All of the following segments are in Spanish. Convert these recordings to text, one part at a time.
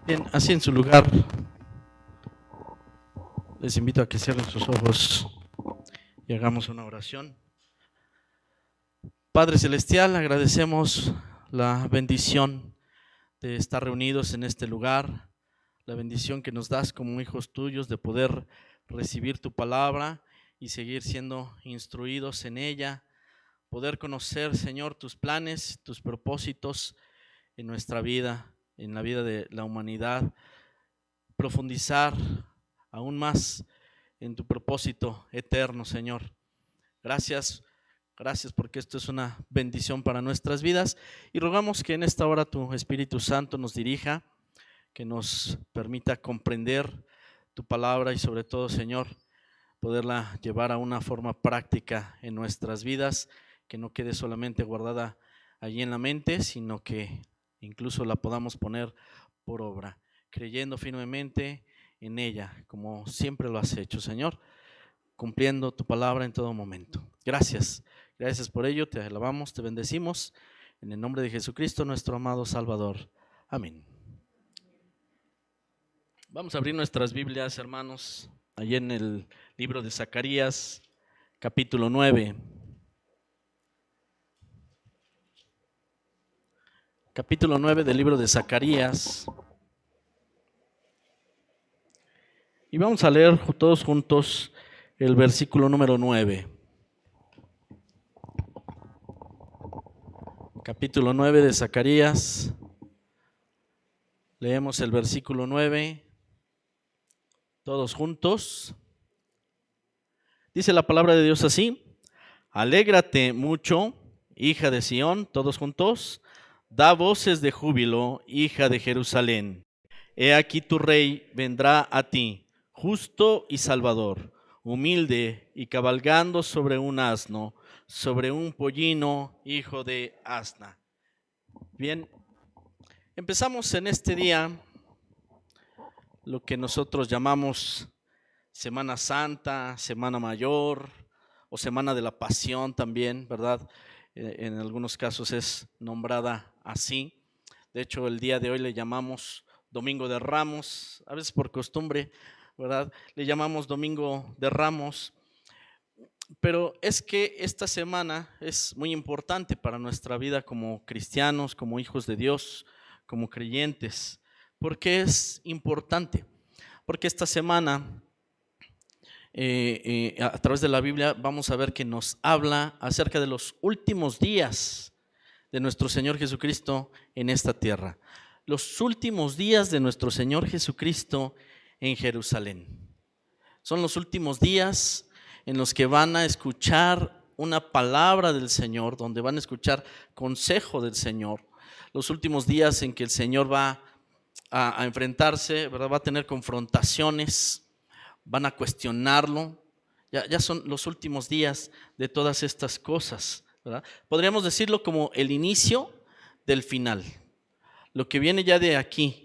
Bien, así en su lugar, les invito a que cierren sus ojos y hagamos una oración. Padre Celestial, agradecemos la bendición de estar reunidos en este lugar, la bendición que nos das como hijos tuyos de poder recibir tu palabra y seguir siendo instruidos en ella, poder conocer, Señor, tus planes, tus propósitos en nuestra vida, en la vida de la humanidad, profundizar aún más en tu propósito eterno, Señor. Gracias porque esto es una bendición para nuestras vidas y rogamos que en esta hora tu Espíritu Santo nos dirija, que nos permita comprender tu palabra y sobre todo, Señor, poderla llevar a una forma práctica en nuestras vidas, que no quede solamente guardada allí en la mente, sino que incluso la podamos poner por obra, creyendo firmemente en ella, como siempre lo has hecho, Señor, cumpliendo tu palabra en todo momento. Gracias por ello, te alabamos, te bendecimos, en el nombre de Jesucristo, nuestro amado Salvador. Amén. Vamos a abrir nuestras Biblias, hermanos, allí en el libro de Zacarías, capítulo 9. Capítulo 9 del libro de Zacarías. Y vamos a leer todos juntos el versículo número 9. Capítulo 9 de Zacarías. Leemos el versículo 9. Todos juntos. Dice la palabra de Dios así: alégrate mucho, hija de Sión, todos juntos. Da voces de júbilo, hija de Jerusalén. He aquí tu rey vendrá a ti, justo y salvador, humilde y cabalgando sobre un asno, sobre un pollino, hijo de asna. Bien, empezamos en este día lo que nosotros llamamos Semana Santa, Semana Mayor o Semana de la Pasión también, ¿verdad? En algunos casos es nombrada así. De hecho, el día de hoy le llamamos Domingo de Ramos, a veces por costumbre, ¿verdad? Le llamamos Domingo de Ramos, pero es que esta semana es muy importante para nuestra vida como cristianos, como hijos de Dios, como creyentes. ¿Por qué es importante? Porque esta semana, a través de la Biblia, vamos a ver que nos habla acerca de los últimos días de nuestro Señor Jesucristo en esta tierra. Los últimos días de nuestro Señor Jesucristo en Jerusalén. Son los últimos días en los que van a escuchar una palabra del Señor, donde van a escuchar consejo del Señor. Los últimos días en que el Señor va a enfrentarse, ¿verdad? Va a tener confrontaciones, van a cuestionarlo. Ya son los últimos días de todas estas cosas, ¿verdad? Podríamos decirlo como el inicio del final. Lo que viene ya de aquí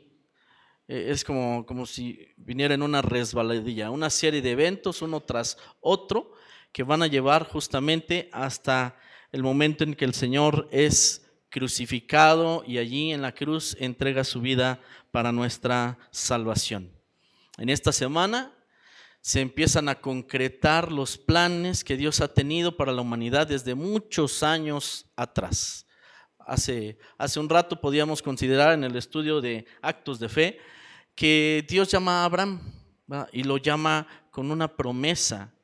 es como si viniera en una resbaladilla, una serie de eventos uno tras otro que van a llevar justamente hasta el momento en que el Señor es crucificado y allí en la cruz entrega su vida para nuestra salvación. En esta semana se empiezan a concretar los planes que Dios ha tenido para la humanidad desde muchos años atrás. Hace un rato podíamos considerar en el estudio de Actos de Fe que Dios llama a Abraham, ¿verdad? Y lo llama con una promesa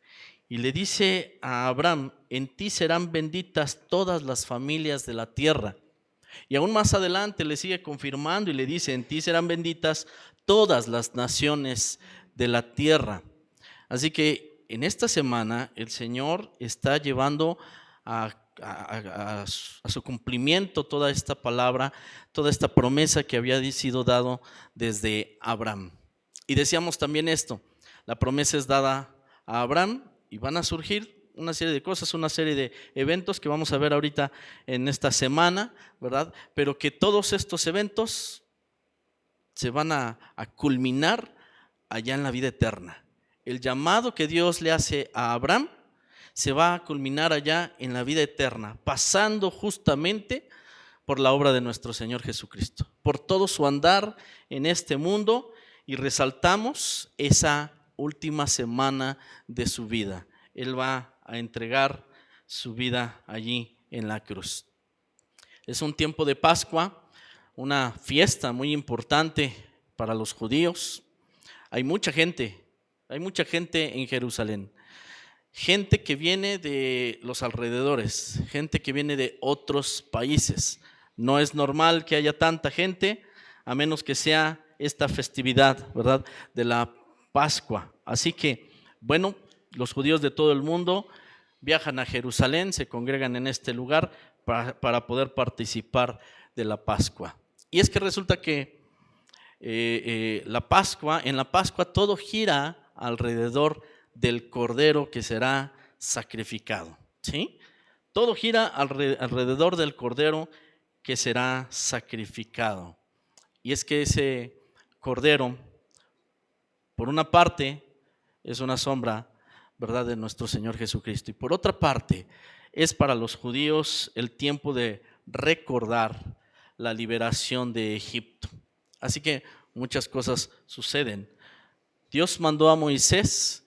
y le dice a Abraham: en ti serán benditas todas las familias de la tierra. Y aún más adelante le sigue confirmando y le dice: en ti serán benditas todas las naciones de la tierra. Así que en esta semana el Señor está llevando a a su cumplimiento toda esta palabra, toda esta promesa que había sido dado desde Abraham. Y decíamos también esto, la promesa es dada a Abraham y van a surgir una serie de cosas, una serie de eventos que vamos a ver ahorita en esta semana, ¿verdad? Pero que todos estos eventos se van a culminar allá en la vida eterna. El llamado que Dios le hace a Abraham se va a culminar allá en la vida eterna, pasando justamente por la obra de nuestro Señor Jesucristo, por todo su andar en este mundo, y resaltamos esa última semana de su vida. Él va a entregar su vida allí en la cruz. Es un tiempo de Pascua, una fiesta muy importante para los judíos. Hay mucha gente en Jerusalén. Gente que viene de los alrededores, gente que viene de otros países. No es normal que haya tanta gente, a menos que sea esta festividad, ¿verdad?, de la Pascua. Así que, bueno, los judíos de todo el mundo viajan a Jerusalén, se congregan en este lugar para poder participar de la Pascua. Y es que resulta que en la Pascua todo gira alrededor del cordero que será sacrificado, ¿sí? Todo gira alrededor del cordero que será sacrificado. Y es que ese cordero, por una parte, es una sombra, ¿verdad?, de nuestro Señor Jesucristo. Y por otra parte, es para los judíos el tiempo de recordar la liberación de Egipto. Así que muchas cosas suceden. Dios mandó a Moisés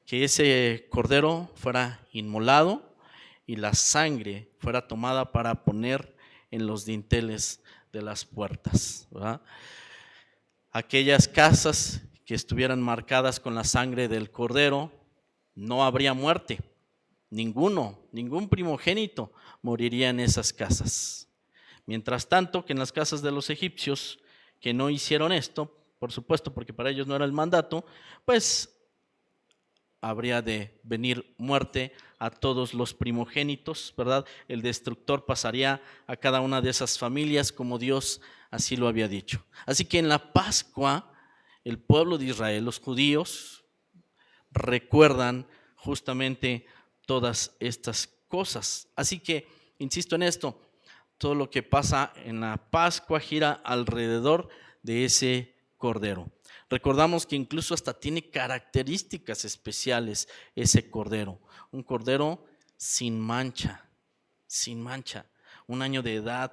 que ese cordero fuera inmolado y la sangre fuera tomada para poner en los dinteles de las puertas, ¿verdad? Aquellas casas que estuvieran marcadas con la sangre del cordero, no habría muerte. Ningún primogénito moriría en esas casas. Mientras tanto, que en las casas de los egipcios, que no hicieron esto, por supuesto, porque para ellos no era el mandato, pues habría de venir muerte a todos los primogénitos, ¿verdad? El destructor pasaría a cada una de esas familias como Dios así lo había dicho. Así que en la Pascua, el pueblo de Israel, los judíos, recuerdan justamente todas estas cosas. Así que, insisto en esto, todo lo que pasa en la Pascua gira alrededor de ese cordero. Recordamos que incluso hasta tiene características especiales ese cordero. Un cordero sin mancha, un año de edad.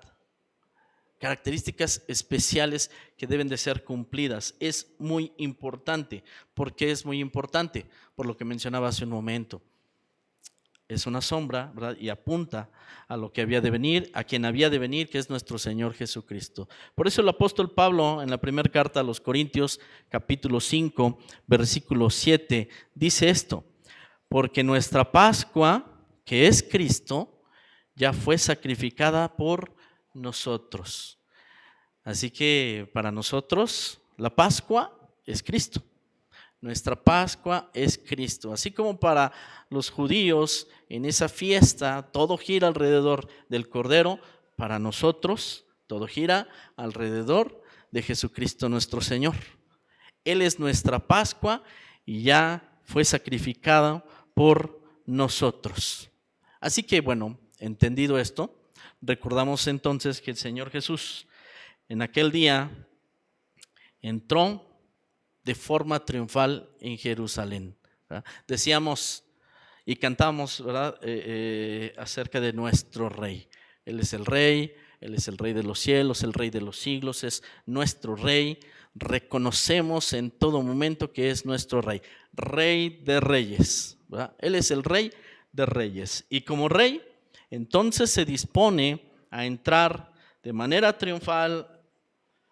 Características especiales que deben de ser cumplidas. Es muy importante. ¿Por qué es muy importante? Por lo que mencionaba hace un momento. Es una sombra, ¿verdad?, y apunta a lo que había de venir, a quien había de venir, que es nuestro Señor Jesucristo. Por eso el apóstol Pablo, en la primera carta a los Corintios, capítulo 5, versículo 7, dice esto: porque nuestra Pascua, que es Cristo, ya fue sacrificada por nosotros. Así que para nosotros la Pascua es Cristo. Nuestra Pascua es Cristo. Así como para los judíos en esa fiesta todo gira alrededor del Cordero, para nosotros todo gira alrededor de Jesucristo nuestro Señor. Él es nuestra Pascua y ya fue sacrificado por nosotros. Así que bueno, entendido esto, recordamos entonces que el Señor Jesús en aquel día entró de forma triunfal en Jerusalén, ¿verdad? Decíamos y cantamos, ¿verdad?, acerca de nuestro Rey. Él es el Rey de los cielos, el Rey de los siglos, es nuestro Rey. Reconocemos en todo momento que es nuestro Rey, Rey de reyes, ¿verdad? Él es el Rey de reyes. Y como Rey, entonces se dispone a entrar de manera triunfal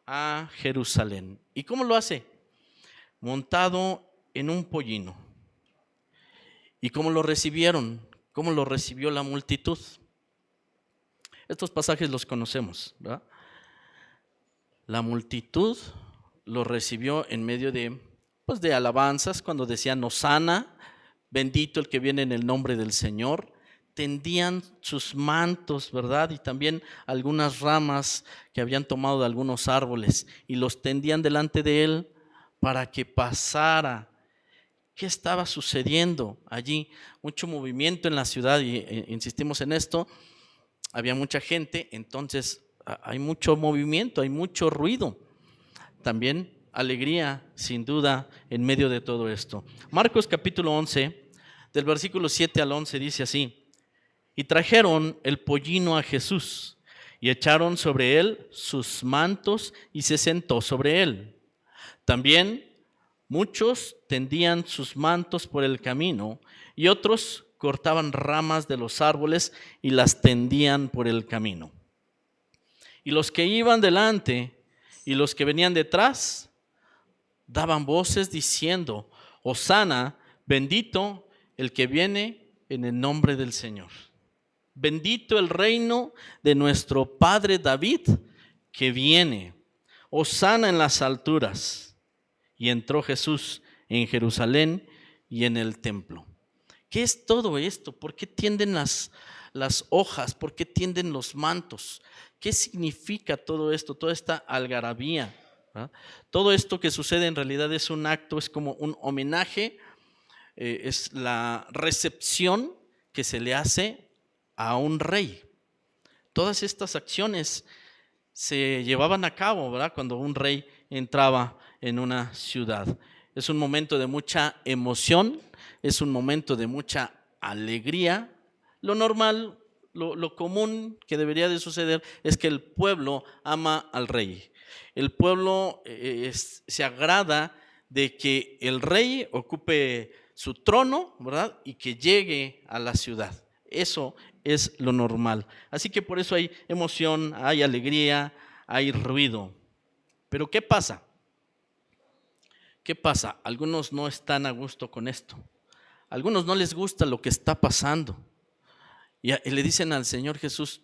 a Jerusalén. ¿Y cómo lo hace? Montado en un pollino. ¿Y cómo lo recibieron? ¿Cómo lo recibió la multitud? Estos pasajes los conocemos, ¿verdad? La multitud lo recibió en medio de alabanzas, cuando decían Hosana, bendito el que viene en el nombre del Señor, tendían sus mantos, ¿verdad? Y también algunas ramas que habían tomado de algunos árboles y los tendían delante de él para que pasara. ¿Qué estaba sucediendo allí? Mucho movimiento en la ciudad y insistimos en esto. Había mucha gente, entonces hay mucho movimiento, hay mucho ruido. También alegría, sin duda, en medio de todo esto. Marcos capítulo 11, del versículo 7 al 11 dice así: y trajeron el pollino a Jesús y echaron sobre él sus mantos y se sentó sobre él. También muchos tendían sus mantos por el camino y otros cortaban ramas de los árboles y las tendían por el camino. Y los que iban delante y los que venían detrás daban voces diciendo: Hosana, bendito el que viene en el nombre del Señor. Bendito el reino de nuestro padre David que viene. Hosana en las alturas. Y entró Jesús en Jerusalén y en el templo. ¿Qué es todo esto? ¿Por qué tienden las hojas? ¿Por qué tienden los mantos? ¿Qué significa todo esto? Toda esta algarabía, ¿verdad? Todo esto que sucede en realidad es un acto, es como un homenaje, es la recepción que se le hace a un rey. Todas estas acciones se llevaban a cabo, ¿verdad? Cuando un rey entraba en una ciudad. Es un momento de mucha emoción, es un momento de mucha alegría. Lo normal, lo común que debería de suceder es que el pueblo ama al rey. El pueblo se agrada de que el rey ocupe su trono, ¿verdad? Y que llegue a la ciudad. Eso es lo normal. Así que por eso hay emoción, hay alegría, hay ruido. Pero ¿qué pasa? ¿Qué pasa? Algunos no están a gusto con esto. Algunos no les gusta lo que está pasando. Y le dicen al Señor Jesús: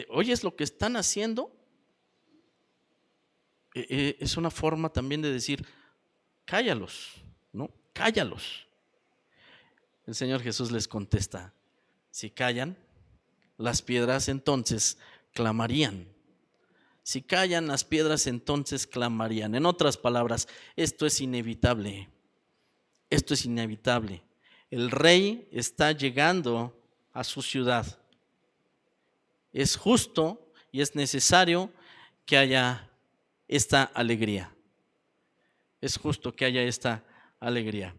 ¿oyes lo que están haciendo? Es una forma también de decir: cállalos, ¿no? Cállalos. El Señor Jesús les contesta: si callan, las piedras entonces clamarían. Si callan, las piedras entonces clamarían. En otras palabras, esto es inevitable. Esto es inevitable. El rey está llegando a su ciudad. Es justo y es necesario que haya esta alegría. Es justo que haya esta alegría.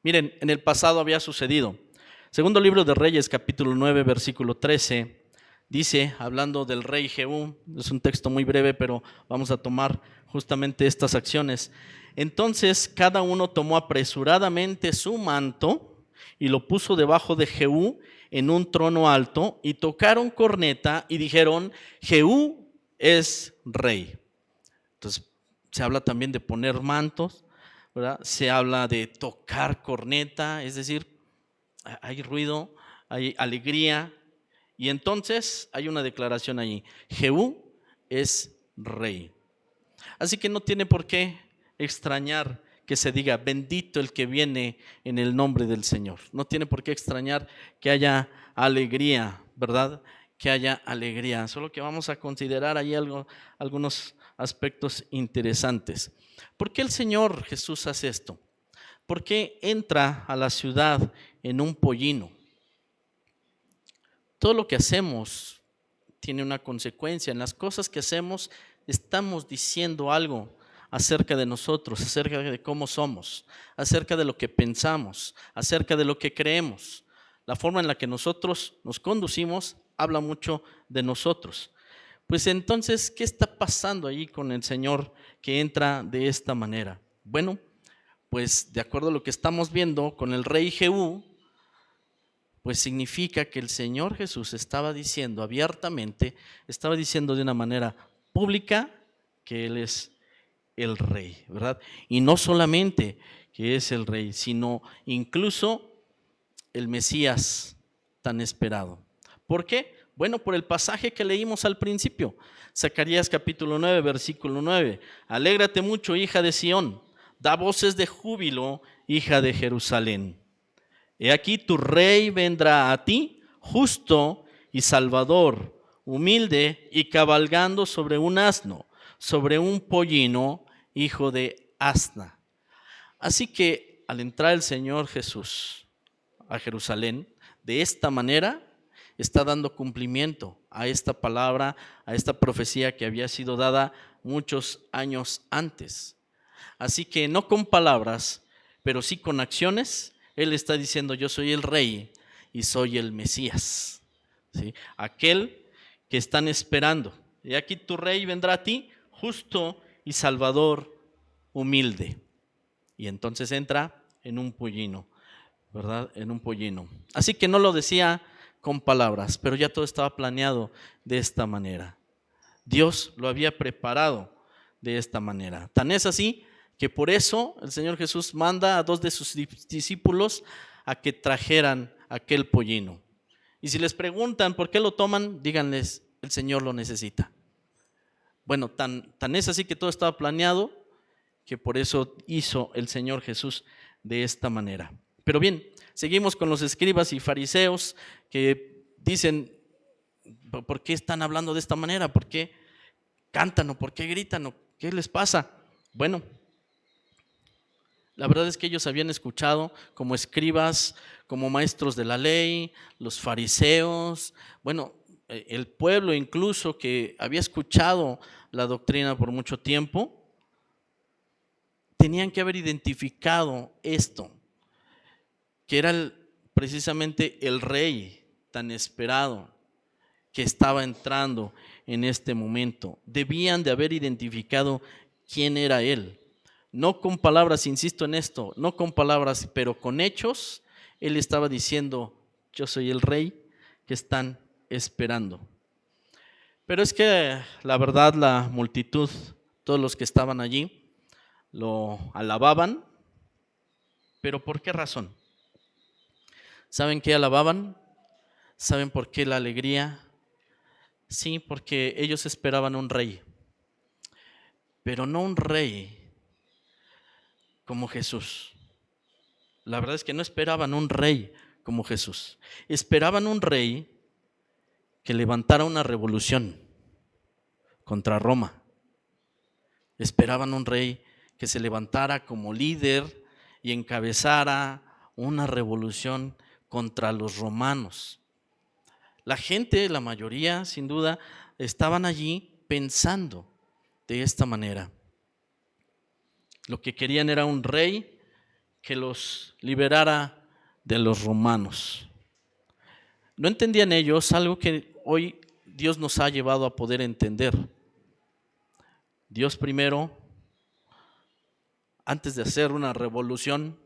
Miren, en el pasado había sucedido. Segundo libro de Reyes, capítulo 9, versículo 13, dice, hablando del rey Jehú, es un texto muy breve, pero vamos a tomar justamente estas acciones. Entonces cada uno tomó apresuradamente su manto y lo puso debajo de Jehú en un trono alto, y tocaron corneta y dijeron: Jehú es rey. Entonces se habla también de poner mantos, ¿verdad? Se habla de tocar corneta, es decir, hay ruido, hay alegría, y entonces hay una declaración allí: Jehú es rey. Así que no tiene por qué extrañar que se diga: bendito el que viene en el nombre del Señor. No tiene por qué extrañar que haya alegría, ¿verdad? Que haya alegría. Solo que vamos a considerar ahí algunos aspectos interesantes. ¿Por qué el Señor Jesús hace esto? ¿Por qué entra a la ciudad en un pollino? Todo lo que hacemos tiene una consecuencia. En las cosas que hacemos estamos diciendo algo acerca de nosotros, acerca de cómo somos, acerca de lo que pensamos, acerca de lo que creemos. La forma en la que nosotros nos conducimos habla mucho de nosotros. Pues entonces, ¿qué está pasando ahí con el Señor que entra de esta manera? Bueno, pues de acuerdo a lo que estamos viendo con el rey Jehú, pues significa que el Señor Jesús estaba diciendo abiertamente, estaba diciendo de una manera pública que Él es el rey, ¿verdad? Y no solamente que es el rey, sino incluso el Mesías tan esperado. ¿Por qué? Bueno, por el pasaje que leímos al principio, Zacarías capítulo 9, versículo 9. Alégrate mucho, hija de Sión, da voces de júbilo, hija de Jerusalén. He aquí tu rey vendrá a ti, justo y salvador, humilde y cabalgando sobre un asno, sobre un pollino, hijo de asna. Así que al entrar el Señor Jesús a Jerusalén, de esta manera está dando cumplimiento a esta palabra, a esta profecía que había sido dada muchos años antes. Así que no con palabras, pero sí con acciones, Él está diciendo: yo soy el Rey y soy el Mesías, ¿sí? Aquel que están esperando. Y aquí tu Rey vendrá a ti, justo y salvador, humilde. Y entonces entra en un pollino, ¿verdad? En un pollino. Así que no lo decía con palabras, pero ya todo estaba planeado de esta manera. Dios lo había preparado de esta manera. Tan es así que por eso el Señor Jesús manda a 2 de sus discípulos a que trajeran aquel pollino. Y si les preguntan por qué lo toman, díganles: el Señor lo necesita. Bueno, tan es así que todo estaba planeado, que por eso hizo el Señor Jesús de esta manera. Pero bien, seguimos con los escribas y fariseos que dicen: ¿por qué están hablando de esta manera? ¿Por qué cantan o por qué gritan o qué les pasa? Bueno, la verdad es que ellos habían escuchado como escribas, como maestros de la ley, los fariseos, bueno, el pueblo incluso que había escuchado la doctrina por mucho tiempo, tenían que haber identificado esto, que era precisamente el rey tan esperado que estaba entrando en este momento. Debían de haber identificado quién era él. No con palabras, insisto en esto, no con palabras, pero con hechos. Él estaba diciendo: yo soy el rey que están esperando. Pero es que la verdad, la multitud, todos los que estaban allí, lo alababan. ¿Pero por qué razón? ¿Saben qué alababan? ¿Saben por qué la alegría? Sí, porque ellos esperaban un rey, pero no un rey como Jesús. La verdad es que no esperaban un rey como Jesús. Esperaban un rey que levantara una revolución contra Roma. Esperaban un rey que se levantara como líder y encabezara una revolución contra los romanos. La gente, la mayoría, sin duda, estaban allí pensando de esta manera. Lo que querían era un rey que los liberara de los romanos. No entendían ellos algo que hoy Dios nos ha llevado a poder entender. Dios primero, antes de hacer una revolución,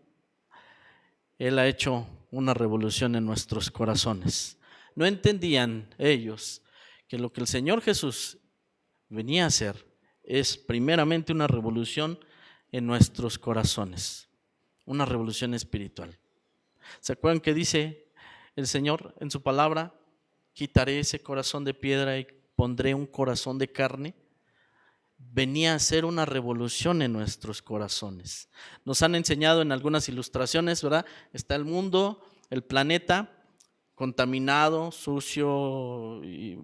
Él ha hecho una revolución en nuestros corazones. No entendían ellos que lo que el Señor Jesús venía a hacer es primeramente una revolución en nuestros corazones, una revolución espiritual. ¿Se acuerdan que dice el Señor en su palabra? Quitaré ese corazón de piedra y pondré un corazón de carne. Venía a hacer una revolución en nuestros corazones. Nos han enseñado en algunas ilustraciones, ¿verdad? Está el mundo, el planeta contaminado, sucio y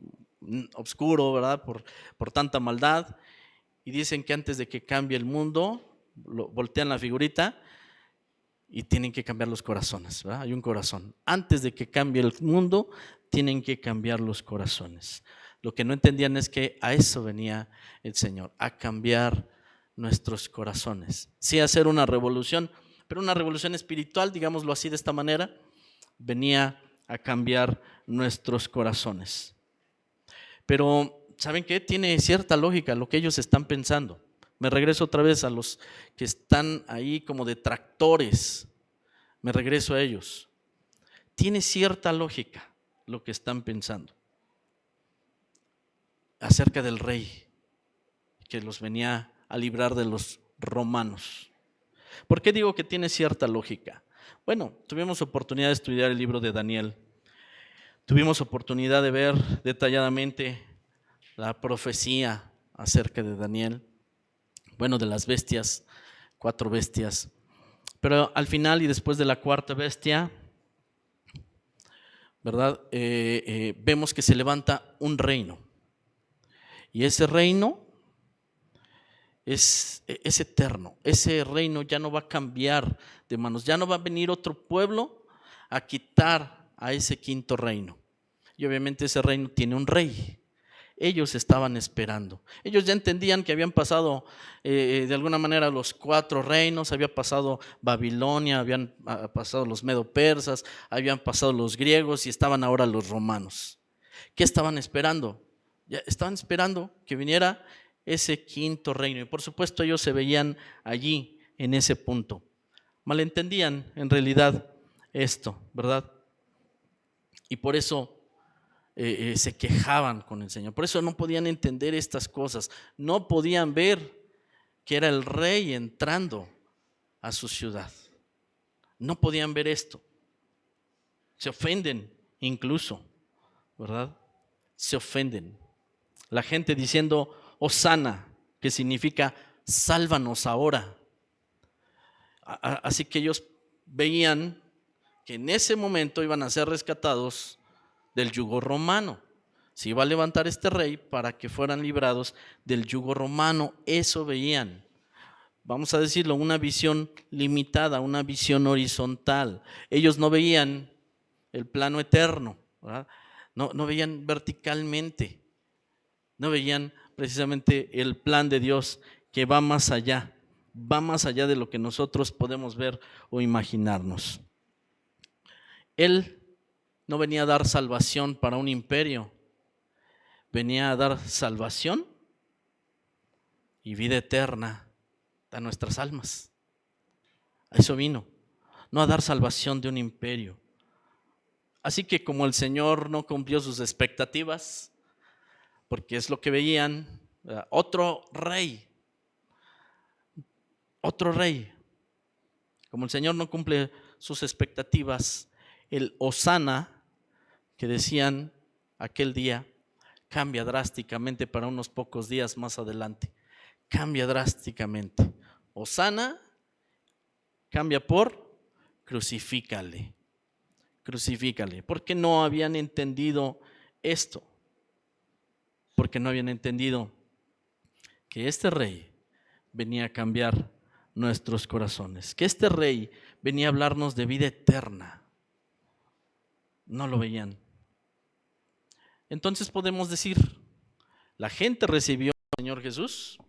oscuro, ¿verdad? Por tanta maldad. Y dicen que antes de que cambie el mundo, voltean la figurita y tienen que cambiar los corazones, ¿verdad? Hay un corazón. Antes de que cambie el mundo, tienen que cambiar los corazones. Lo que no entendían es que a eso venía el Señor, a cambiar nuestros corazones. Sí, a hacer una revolución, pero una revolución espiritual, digámoslo así de esta manera, venía a cambiar nuestros corazones. Pero, ¿saben qué? Tiene cierta lógica lo que ellos están pensando. Me regreso otra vez a los que están ahí como detractores. Me regreso a ellos. Tiene cierta lógica lo que están pensando acerca del rey que los venía a librar de los romanos. ¿Por qué digo que tiene cierta lógica? Bueno, tuvimos oportunidad de estudiar el libro de Daniel. Tuvimos oportunidad de ver detalladamente la profecía acerca de Daniel. Bueno, de las bestias, 4 bestias. Pero al final y después de la 4ª bestia, ¿verdad? Vemos que se levanta un reino. Y ese reino es eterno. Ese reino ya no va a cambiar de manos. Ya no va a venir otro pueblo a quitar a ese quinto reino. Y obviamente ese reino tiene un rey. Ellos estaban esperando. Ellos ya entendían que habían pasado de alguna manera los 4 reinos, había pasado Babilonia, habían pasado los medo-persas, habían pasado los griegos y estaban ahora los romanos. ¿Qué estaban esperando? Ya estaban esperando que viniera ese quinto reino. Y por supuesto ellos se veían allí en ese punto. Malentendían en realidad esto, ¿verdad? Y por eso se quejaban con el Señor. Por eso no podían entender estas cosas. No podían ver que era el rey entrando a su ciudad. No podían ver esto. Se ofenden incluso, ¿verdad? Se ofenden. La gente diciendo Hosana, que significa sálvanos ahora. Así que ellos veían que en ese momento iban a ser rescatados del yugo romano. Se iba a levantar este rey para que fueran librados del yugo romano. Eso veían. Vamos a decirlo, una visión limitada, una visión horizontal. Ellos no veían el plano eterno, ¿verdad? No veían verticalmente. No veían precisamente el plan de Dios que va más allá de lo que nosotros podemos ver o imaginarnos. Él no venía a dar salvación para un imperio, venía a dar salvación y vida eterna a nuestras almas. A eso vino, no a dar salvación de un imperio. Así que como el Señor no cumplió sus expectativas, porque es lo que veían, otro rey, como el Señor no cumple sus expectativas, el Hosana que decían aquel día cambia drásticamente para unos pocos días más adelante. Cambia drásticamente. Hosana cambia por crucifícale. Crucifícale. Porque no habían entendido esto. Porque no habían entendido que este rey venía a cambiar nuestros corazones. Que este rey venía a hablarnos de vida eterna. No lo veían. Entonces podemos decir, la gente recibió al Señor Jesús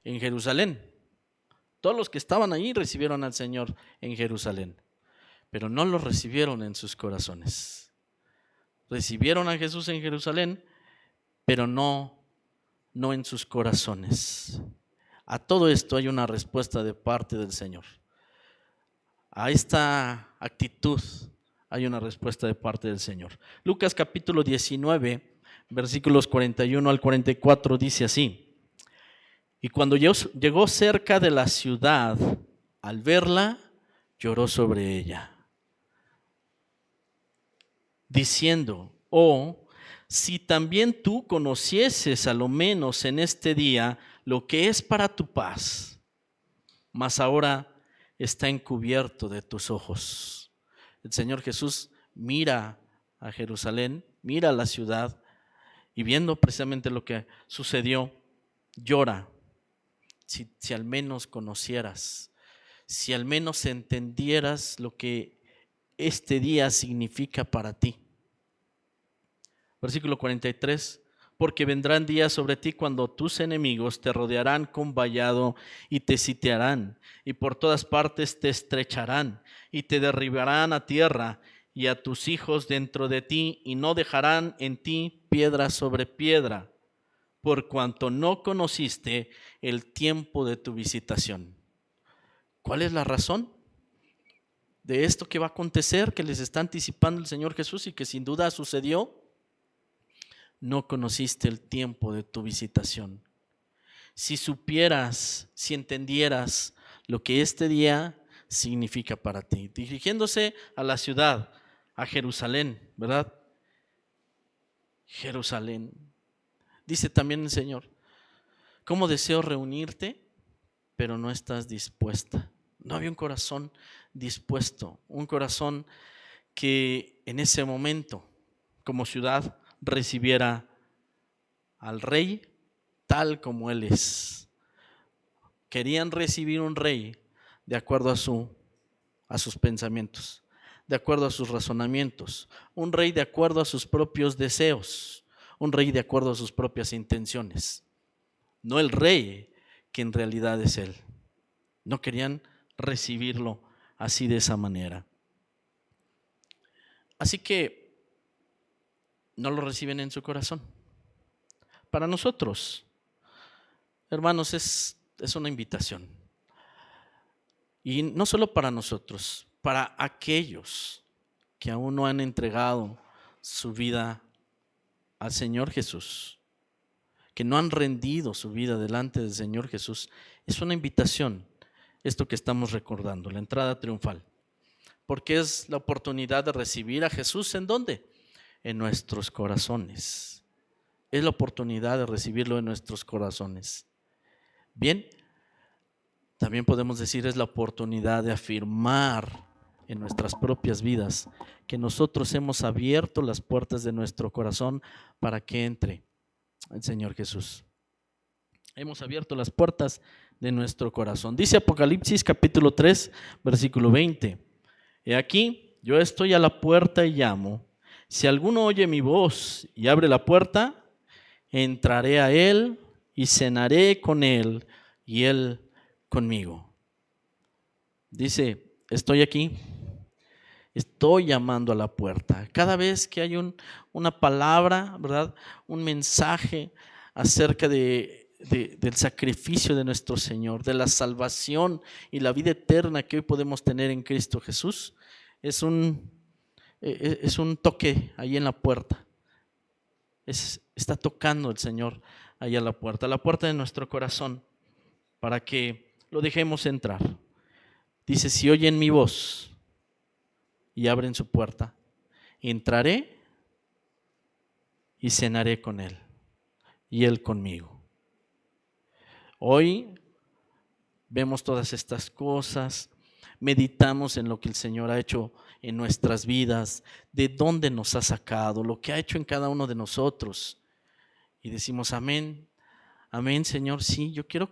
en Jerusalén. Todos los que estaban ahí recibieron al Señor en Jerusalén, pero no lo recibieron en sus corazones. Recibieron a Jesús en Jerusalén, pero no en sus corazones. A todo esto hay una respuesta de parte del Señor. A esta actitud hay una respuesta de parte del Señor. Lucas capítulo 19, versículos 41 al 44 dice así: y cuando llegó cerca de la ciudad, al verla, lloró sobre ella, diciendo: oh, si también tú conocieses a lo menos en este día lo que es para tu paz, mas ahora está encubierto de tus ojos. El Señor Jesús mira a Jerusalén, mira a la ciudad y viendo precisamente lo que sucedió, llora. Si al menos conocieras, si al menos entendieras lo que este día significa para ti. Versículo 43, porque vendrán días sobre ti cuando tus enemigos te rodearán con vallado y te sitiarán, y por todas partes te estrecharán y te derribarán a tierra y a tus hijos dentro de ti, y no dejarán en ti piedra sobre piedra, por cuanto no conociste el tiempo de tu visitación. ¿Cuál es la razón de esto que va a acontecer, que les está anticipando el Señor Jesús y que sin duda sucedió? No conociste el tiempo de tu visitación. Si supieras, si entendieras lo que este día significa para ti. Dirigiéndose a la ciudad, a Jerusalén, ¿verdad? Jerusalén. Dice también el Señor: ¿cómo deseo reunirte, pero no estás dispuesta? No había un corazón dispuesto, un corazón que en ese momento como ciudad recibiera al rey tal como él es. Querían recibir un rey de acuerdo a sus pensamientos, de acuerdo a sus razonamientos, un rey de acuerdo a sus propios deseos, un rey de acuerdo a sus propias intenciones, no el rey que en realidad es él. No querían recibirlo así, de esa manera. Así que no lo reciben en su corazón. Para nosotros, hermanos, es una invitación. Y no solo para nosotros, para aquellos que aún no han entregado su vida al Señor Jesús, que no han rendido su vida delante del Señor Jesús. Es una invitación esto que estamos recordando, la entrada triunfal, porque es la oportunidad de recibir a Jesús. ¿En dónde? En nuestros corazones. Es la oportunidad de recibirlo en nuestros corazones. Bien, también podemos decir es la oportunidad de afirmar en nuestras propias vidas que nosotros hemos abierto las puertas de nuestro corazón para que entre el Señor Jesús. Hemos abierto las puertas de nuestro corazón. Dice Apocalipsis capítulo 3, versículo 20. He aquí, yo estoy a la puerta y llamo. Si alguno oye mi voz y abre la puerta, entraré a él y cenaré con él y él conmigo. Dice, estoy aquí, estoy llamando a la puerta. Cada vez que hay una palabra, ¿verdad? Un mensaje acerca del sacrificio de nuestro Señor, de la salvación y la vida eterna que hoy podemos tener en Cristo Jesús, es un toque ahí en la puerta. Está tocando el Señor ahí a la puerta de nuestro corazón, para que lo dejemos entrar. Dice, si oyen mi voz y abren su puerta, entraré y cenaré con él y él conmigo. Hoy vemos todas estas cosas, meditamos en lo que el Señor ha hecho en nuestras vidas, de dónde nos ha sacado, lo que ha hecho en cada uno de nosotros, y decimos amén, amén, Señor. Sí, yo quiero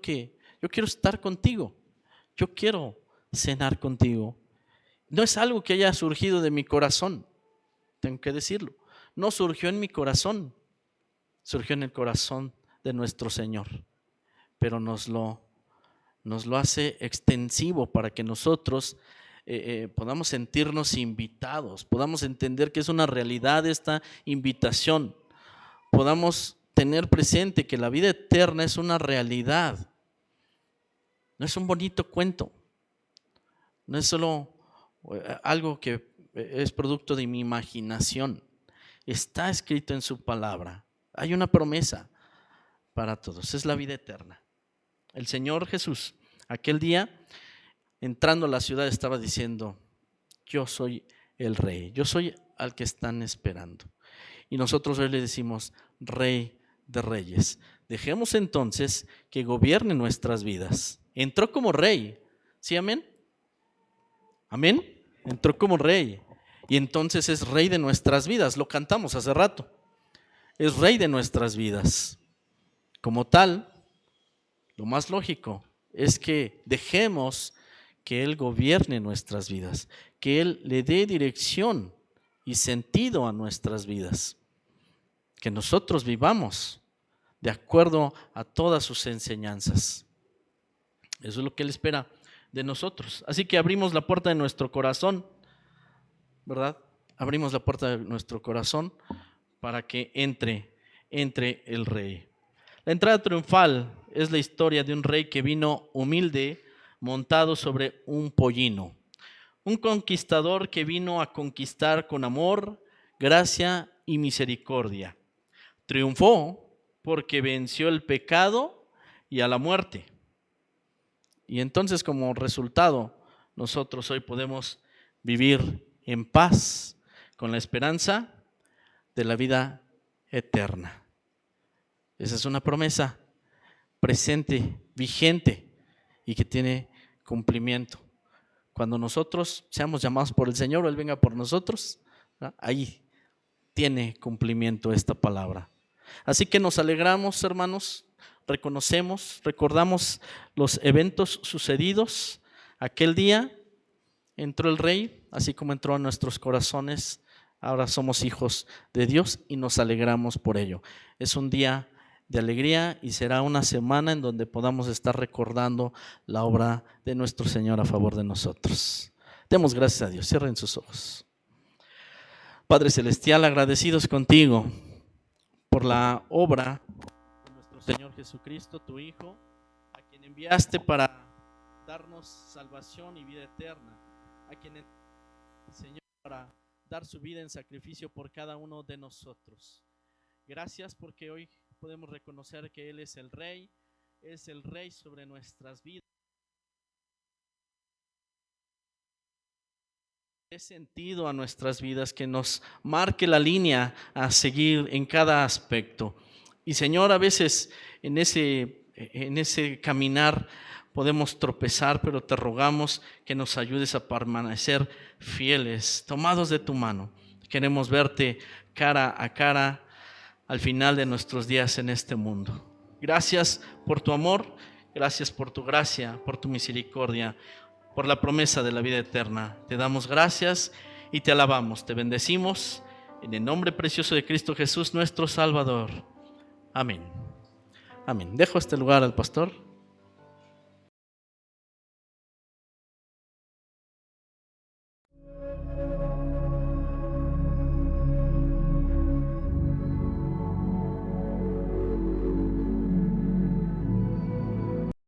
estar contigo, yo quiero cenar contigo. No es algo que haya surgido de mi corazón, tengo que decirlo, no surgió en mi corazón, surgió en el corazón de nuestro Señor, pero nos lo hace extensivo para que nosotros podamos sentirnos invitados, podamos entender que es una realidad esta invitación, podamos tener presente que la vida eterna es una realidad, no es un bonito cuento, no es solo algo que es producto de mi imaginación, está escrito en su palabra, hay una promesa para todos, es la vida eterna. El Señor Jesús, aquel día, entrando a la ciudad, estaba diciendo, yo soy el Rey, yo soy al que están esperando. Y nosotros hoy le decimos, Rey de Reyes. Dejemos entonces que gobierne nuestras vidas. Entró como Rey, ¿sí, amén? Amén, entró como Rey. Y entonces es Rey de nuestras vidas, lo cantamos hace rato. Es Rey de nuestras vidas. Como tal, lo más lógico es que dejemos que Él gobierne nuestras vidas, que Él le dé dirección y sentido a nuestras vidas, que nosotros vivamos de acuerdo a todas sus enseñanzas. Eso es lo que Él espera de nosotros. Así que abrimos la puerta de nuestro corazón, ¿verdad? Abrimos la puerta de nuestro corazón para que entre el Rey. La entrada triunfal es la historia de un rey que vino humilde, montado sobre un pollino. Un conquistador que vino a conquistar con amor, gracia y misericordia. Triunfó porque venció el pecado y a la muerte. Y entonces, como resultado, nosotros hoy podemos vivir en paz con la esperanza de la vida eterna. Esa es una promesa presente, vigente y que tiene cumplimiento. Cuando nosotros seamos llamados por el Señor o Él venga por nosotros, ¿verdad? Ahí tiene cumplimiento esta palabra. Así que nos alegramos, hermanos, recordamos los eventos sucedidos. Aquel día entró el Rey, así como entró a nuestros corazones. Ahora somos hijos de Dios y nos alegramos por ello. Es un día de alegría y será una semana en donde podamos estar recordando la obra de nuestro Señor a favor de nosotros. Demos gracias a Dios. Cierren sus ojos. Padre Celestial, agradecidos contigo por la obra de nuestro Señor Jesucristo, tu Hijo, a quien enviaste para darnos salvación y vida eterna, a quien Señor para dar su vida en sacrificio por cada uno de nosotros. Gracias porque hoy podemos reconocer que Él es el Rey sobre nuestras vidas. Dé sentido a nuestras vidas, que nos marque la línea a seguir en cada aspecto. Y Señor, a veces en ese caminar podemos tropezar, pero te rogamos que nos ayudes a permanecer fieles, tomados de tu mano. Queremos verte cara a cara al final de nuestros días en este mundo. Gracias por tu amor, gracias por tu gracia, por tu misericordia, por la promesa de la vida eterna. Te damos gracias y te alabamos, te bendecimos en el nombre precioso de Cristo Jesús, nuestro Salvador. Amén. Amén. Dejo este lugar al pastor.